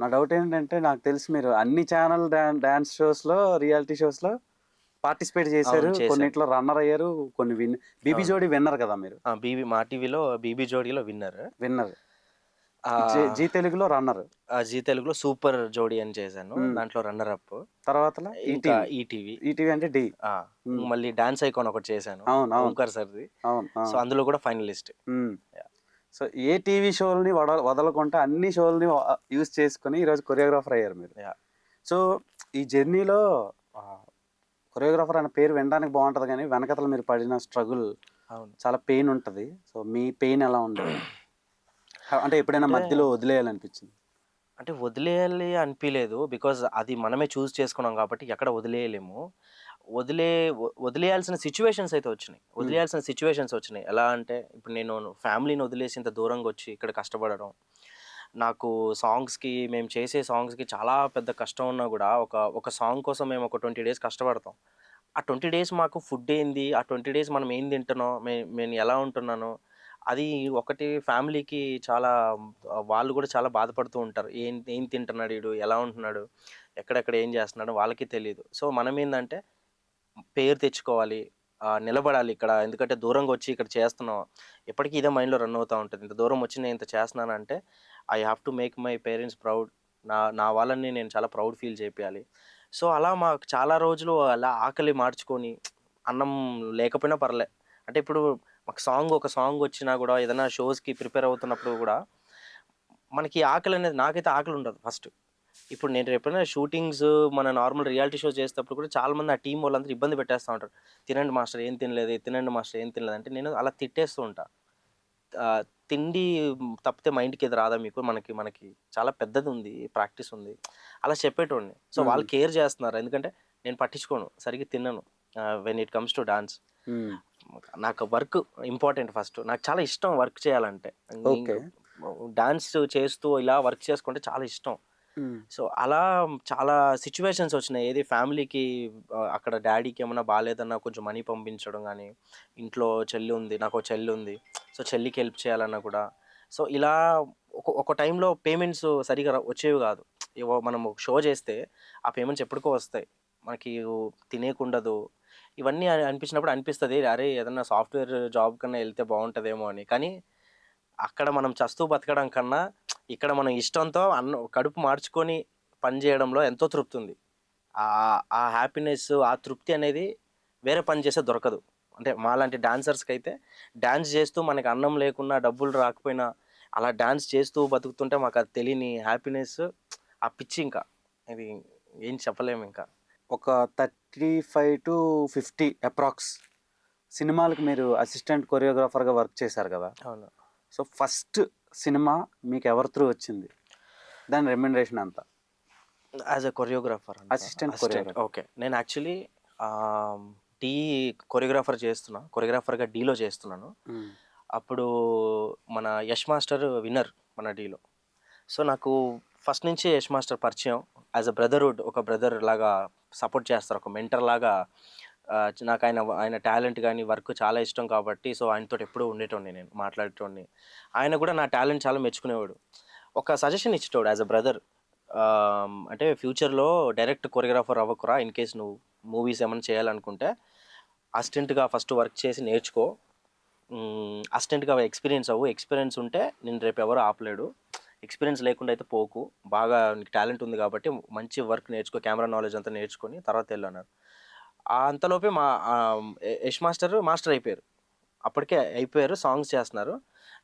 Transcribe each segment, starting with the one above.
నా డౌట్ ఏంటంటే నాకు తెలిసి మీరు అన్ని ఛానల్ డాన్స్ షోస్లో రియాలిటీ షోస్లో పార్టిసిపేట్ చేశారు, చేశాను. కొన్నిట్లో రన్నర్ అయ్యారు, కొన్ని బీబీ జోడి విన్నర్ కదా మీరు. బీబీ మా టీవీలో బీబీ జోడీలో విన్నర్. విన్నర్ జీ తెలుగులో రన్నర్, జీ తెలుగులో సూపర్ జోడీ అని చేశాను, దాంట్లో రన్నర్ అప్. తర్వాత ఇంకా ఈటీవీ ఈటీవీ అంటే డి. మళ్ళీ డాన్స్ ఐకాన్ ఒకటి చేశాను, ఓంకార్ సర్ది. సో అందులో కూడా ఫైనలిస్ట్. సో ఏ టీవీ షోల్ని వదలకుండా అన్ని షోల్ని యూజ్ చేసుకుని ఈరోజు కొరియోగ్రాఫర్ అయ్యారు మీరు. సో ఈ జర్నీలో కొరియోగ్రాఫర్ అనే పేరు వినడానికి బాగుంటుంది, కానీ వెనకతలు మీరు పడిన స్ట్రగుల్ చాలా పెయిన్ ఉంటుంది. సో మీ పెయిన్ ఎలా ఉండదు? అంటే ఎప్పుడైనా మధ్యలో వదిలేయాలనిపించింది? అంటే వదిలేయాలి అనిపించలేదు, బికాజ్ అది మనమే చూస్ చేసుకున్నాం కాబట్టి ఎక్కడ వదిలేయలేము. వదిలేయాల్సిన సిచ్యువేషన్స్ అయితే వచ్చినాయి. ఎలా అంటే ఇప్పుడు నేను ఫ్యామిలీని వదిలేసి ఇంత దూరంగా వచ్చి ఇక్కడ కష్టపడడం, నాకు మేము చేసే సాంగ్స్కి చాలా పెద్ద కష్టం ఉన్నా కూడా ఒక సాంగ్ కోసం మేము ఒక 20 days కష్టపడతాం. ఆ 20 days మాకు ఫుడ్ ఏంది, ఆ 20 days మనం ఏం తింటున్నాం, నేను ఎలా ఉంటున్నాను, అది ఒకటి ఫ్యామిలీకి చాలా, వాళ్ళు కూడా చాలా బాధపడుతూ ఉంటారు. ఏం తింటున్నాడు వీడు, ఎలా ఉంటున్నాడు, ఎక్కడెక్కడ ఏం చేస్తున్నాడు వాళ్ళకి తెలియదు. సో మనం ఏంటంటే పేరు తెచ్చుకోవాలి, నిలబడాలి ఇక్కడ, ఎందుకంటే దూరంగా వచ్చి ఇక్కడ చేస్తున్నాం, ఎప్పటికీ ఇదే మైండ్లో రన్ అవుతూ ఉంటుంది. ఇంత దూరం వచ్చి నేను ఇంత చేస్తున్నానంటే I have to make my parents proud, నా వాళ్ళని నేను చాలా ప్రౌడ్ ఫీల్ చేయాలి. సో అలా మాకు చాలా రోజులు అలా ఆకలి మార్చుకొని, అన్నం లేకపోయినా పర్లే, అంటే ఇప్పుడు మాకు ఒక సాంగ్ వచ్చినా కూడా ఏదైనా షోస్కి ప్రిపేర్ అవుతున్నప్పుడు కూడా మనకి ఆకలి అనేది, నాకైతే ఆకలి ఉండదు ఫస్ట్. ఇప్పుడు నేను ఎప్పుడైనా షూటింగ్స్, మన నార్మల్ రియాలిటీ షో చేసేటప్పుడు కూడా చాలామంది ఆ టీం వాళ్ళందరూ ఇబ్బంది పెట్టేస్తూ ఉంటారు. తినండి మాస్టర్ ఏం తినలేదు అంటే నేను అలా తిట్టేస్తూ ఉంటా. తిండి తప్పితే మైండ్కి ఏది రాదా మీకు, మనకి చాలా పెద్దది ఉంది, ప్రాక్టీస్ ఉంది, అలా చెప్పేటోడిని. సో వాళ్ళు కేర్ చేస్తున్నారు, ఎందుకంటే నేను పట్టించుకోను, సరిగ్గా తిన్నాను. When it comes to dance, నాకు వర్క్ ఇంపార్టెంట్ ఫస్ట్. నాకు చాలా ఇష్టం వర్క్ చేయాలంటే, డాన్స్ చేస్తూ ఇలా వర్క్ చేసుకుంటే చాలా ఇష్టం. సో అలా చాలా సిచ్యువేషన్స్ వచ్చినాయి. ఏది ఫ్యామిలీకి, అక్కడ డాడీకి ఏమైనా బాగాలేదన్నా కొంచెం మనీ పంపించడం, కానీ ఇంట్లో నాకు చెల్లి ఉంది, సో చెల్లికి హెల్ప్ చేయాలన్నా కూడా. సో ఇలా ఒక టైంలో పేమెంట్స్ సరిగా వచ్చేవి కాదు. మనం ఒక షో చేస్తే ఆ పేమెంట్స్ ఎప్పటికో వస్తాయి, మనకి తినేకుండదు. ఇవన్నీ అనిపించినప్పుడు అనిపిస్తుంది, అరే ఏదన్నా సాఫ్ట్వేర్ జాబ్ కన్నా వెళ్తే బాగుంటుందేమో అని. కానీ అక్కడ మనం చస్తూ బతకడం కన్నా ఇక్కడ మనం ఇష్టంతో కడుపు మార్చుకొని పని చేయడంలో ఎంతో తృప్తి ఉంది. ఆ హ్యాపీనెస్, ఆ తృప్తి అనేది వేరే పని చేస్తే దొరకదు. అంటే మాలాంటి డాన్సర్స్కి అయితే డాన్స్ చేస్తూ మనకి అన్నం లేకున్నా, డబ్బులు రాకపోయినా, అలా డాన్స్ చేస్తూ బతుకుతుంటే మాకు అది తెలియని హ్యాపీనెస్, ఆ పిచ్చి, ఇంకా ఇది ఏం చెప్పలేము. ఇంకా ఒక 35 to 50 అప్రాక్స్ సినిమాలకు మీరు అసిస్టెంట్ కొరియోగ్రాఫర్గా వర్క్ చేశారు కదా. అవును. సో ఫస్ట్ సినిమా మీకు ఎవరి త్రూ వచ్చింది, దాని రెమ్యునరేషన్ అంతా? As a choreographer, assistant. Okay. నేను యాక్చువల్లీ టీ కొరియోగ్రాఫర్గా డీలో చేస్తున్నాను. అప్పుడు మన యష్ మాస్టర్ విన్నర్ మన డీలో. సో నాకు ఫస్ట్ నుంచి యష్ మాస్టర్ పరిచయం. యాజ్ అ బ్రదర్హుడ్, ఒక బ్రదర్ లాగా సపోర్ట్ చేస్తారు, ఒక మెంటర్ లాగా. నాకు ఆయన టాలెంట్ కానీ వర్క్ చాలా ఇష్టం కాబట్టి, సో ఆయనతో ఎప్పుడూ ఉండేటోడిని, నేను మాట్లాడేటోడిని. ఆయన కూడా నా టాలెంట్ చాలా మెచ్చుకునేవాడు, ఒక సజెషన్ ఇచ్చేటోడు యాజ్ అ బ్రదర్. అంటే ఫ్యూచర్లో డైరెక్ట్ కొరియోగ్రాఫర్ అవ్వకురా, ఇన్ కేస్ నువ్వు మూవీస్ ఏమైనా చేయాలనుకుంటే అసిస్టెంట్గా ఫస్ట్ వర్క్ చేసి నేర్చుకో, అసిస్టెంట్గా ఎక్స్పీరియన్స్ అవ్వు, ఎక్స్పీరియన్స్ ఉంటే నేను రేపు ఎవరు ఆపలేడు, ఎక్స్పీరియన్స్ లేకుండా అయితే పోకు, బాగా నీకు టాలెంట్ ఉంది కాబట్టి మంచి వర్క్ నేర్చుకో, కెమెరా నాలెడ్జ్ అంతా నేర్చుకొని తర్వాత వెళ్ళు అన్నారు. అంతలోపే మా యష్ మాస్టర్ అయిపోయారు, అప్పటికే అయిపోయారు, సాంగ్స్ చేస్తున్నారు.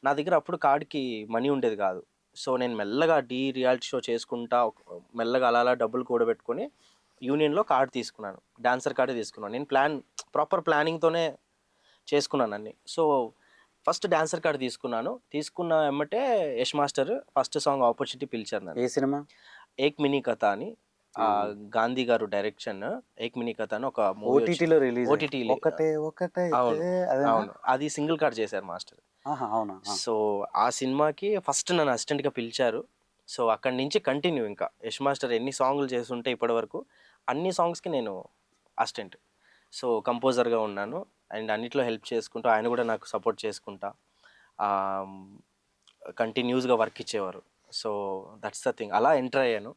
నా దగ్గర అప్పుడు కార్డ్కి మనీ ఉండేది కాదు. సో నేను మెల్లగా రియాలిటీ షో చేసుకుంటా మెల్లగా అలా డబ్బులు కూడబెట్టుకొని యూనియన్లో కార్డు తీసుకున్నాను, డాన్సర్ కార్డే తీసుకున్నాను. నేను ప్రాపర్ ప్లానింగ్తోనే చేసుకున్నాను అన్ని. సో ఫస్ట్ డాన్సర్ కార్డు తీసుకున్న ఎమ్మటే Yash master first song opportunity పిలిచారు నన్ను. ఏ సినిమా? ఏక్ మినీ కథ అని, గాంధీ గారు డైరెక్షన్, ఏక్ మినీ కథ అని ఒక ఓటీటీలో రిలీజ్. అవును, అది సింగిల్ కార్డ్ చేశారు మాస్టర్. సో ఆ సినిమాకి ఫస్ట్ నన్ను అసిస్టెంట్గా పిలిచారు. సో అక్కడి నుంచి కంటిన్యూ, ఇంకా యష్ మాస్టర్ ఎన్ని సాంగ్లు చేస్తుంటే ఇప్పటి వరకు అన్ని సాంగ్స్కి నేను అసిస్టెంట్. సో కంపోజర్గా ఉన్నాను, అండ్ అన్నిట్లో హెల్ప్ చేసుకుంటూ ఆయన కూడా నాకు సపోర్ట్ చేసుకుంటా కంటిన్యూస్గా వర్క్ ఇచ్చేవారు. So that's the thing. అలా ఎంటర్ అయ్యాను.